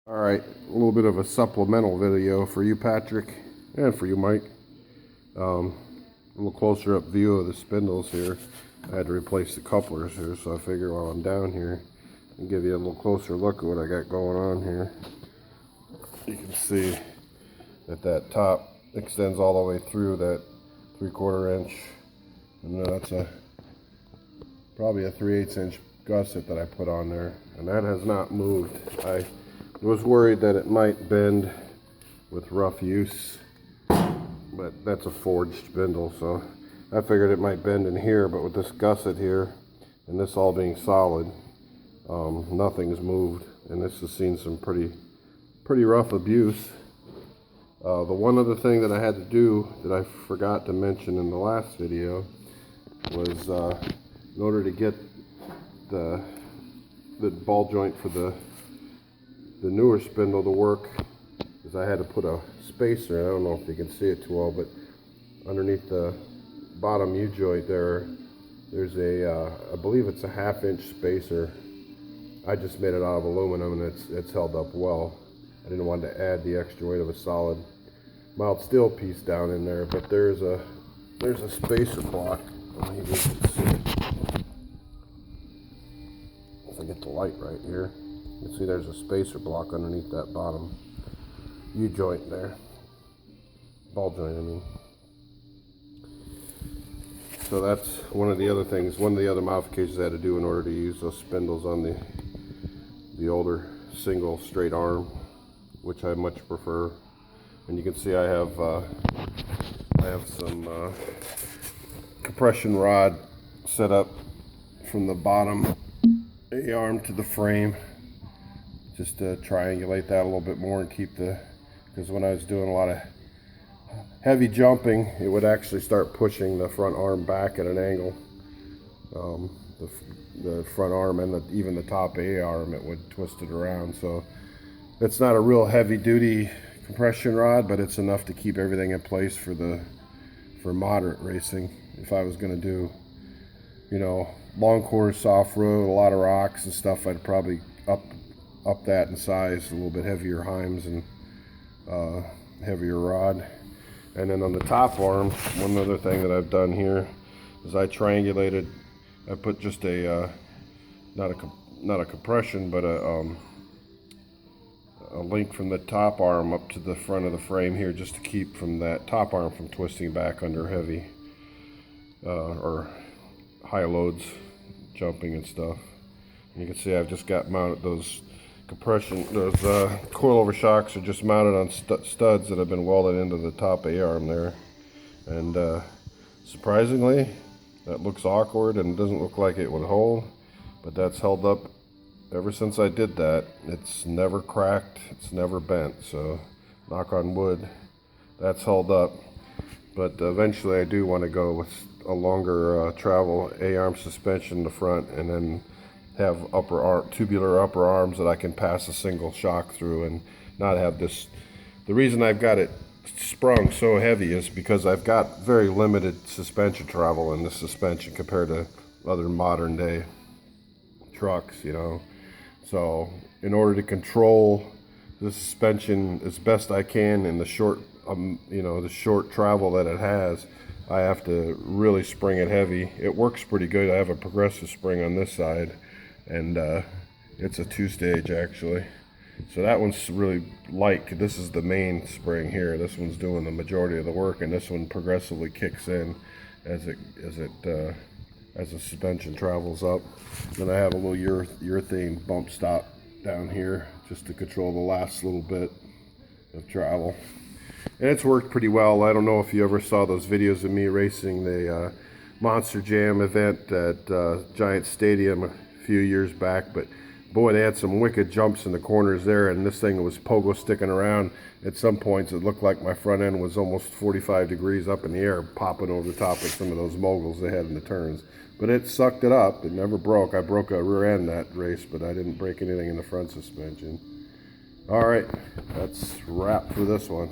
Alright, a little bit of a supplemental video for you, Patrick, and for you, Mike. A little closer up view of the spindles here. I had to replace the couplers here, so I figure while I'm down here, I'll give you a little closer look at what I got going on here. You can see that that top extends all the way through that 3/4 inch, and that's probably a 3/8 inch gusset that I put on there, and that has not moved. I was worried that it might bend with rough use, but that's a forged spindle, so I figured it might bend in here, but with this gusset here and this all being solid, nothing's moved, and this has seen some pretty rough abuse. The one other thing that I had to do that I forgot to mention in the last video was in order to get the ball joint for the newer spindle to work, is I had to put a spacer. I don't know if you can see it too well, but underneath the bottom U-joint there's I believe it's a 1/2 inch spacer. I just made it out of aluminum, and it's held up well. I didn't want to add the extra weight of a solid mild steel piece down in there, but there's a spacer block. Let me just see if I get the light right here. You can see there's a spacer block underneath that bottom U-joint there. Ball joint, I mean. So that's one of the other things, one of the other modifications I had to do in order to use those spindles on the older single straight arm, which I much prefer. And you can see I have some compression rod set up from the bottom A-arm to the frame, just to triangulate that a little bit more and keep because when I was doing a lot of heavy jumping, it would actually start pushing the front arm back at an angle. The front arm and even the top A-arm, it would twist it around. So it's not a real heavy duty compression rod, but it's enough to keep everything in place for moderate racing. If I was going to do, long course, off road, a lot of rocks and stuff, I'd probably up that in size, a little bit heavier heims and heavier rod. And then on the top arm, one other thing that I've done here is I triangulated. I put just a not a compression, but a link from the top arm up to the front of the frame here, just to keep from that top arm from twisting back under heavy or high loads, jumping and stuff. And you can see I've just got mounted those coilover shocks are just mounted on studs that have been welded into the top A-arm there. And surprisingly, that looks awkward and doesn't look like it would hold, but that's held up ever since I did that. It's never cracked, it's never bent, so knock on wood, that's held up. But eventually I do want to go with a longer travel A-arm suspension in the front, and then have tubular upper arms that I can pass a single shock through and not have this. The reason I've got it sprung so heavy is because I've got very limited suspension travel in this suspension compared to other modern day trucks, So in order to control the suspension as best I can in the short, the short travel that it has, I have to really spring it heavy. It works pretty good. I have a progressive spring on this side, and it's a 2-stage actually. So that one's really light. This is the main spring here. This one's doing the majority of the work, and this one progressively kicks in as the suspension travels up. Then I have a little urethane bump stop down here just to control the last little bit of travel. And it's worked pretty well. I don't know if you ever saw those videos of me racing the Monster Jam event at Giant Stadium a few years back, but boy, they had some wicked jumps in the corners there, and this thing was pogo sticking around. At some points it looked like my front end was almost 45 degrees up in the air, popping over the top of some of those moguls they had in the turns. But it sucked it up. It never broke. I broke a rear end that race, but I didn't break anything in the front suspension. All right, that's a wrap for this one.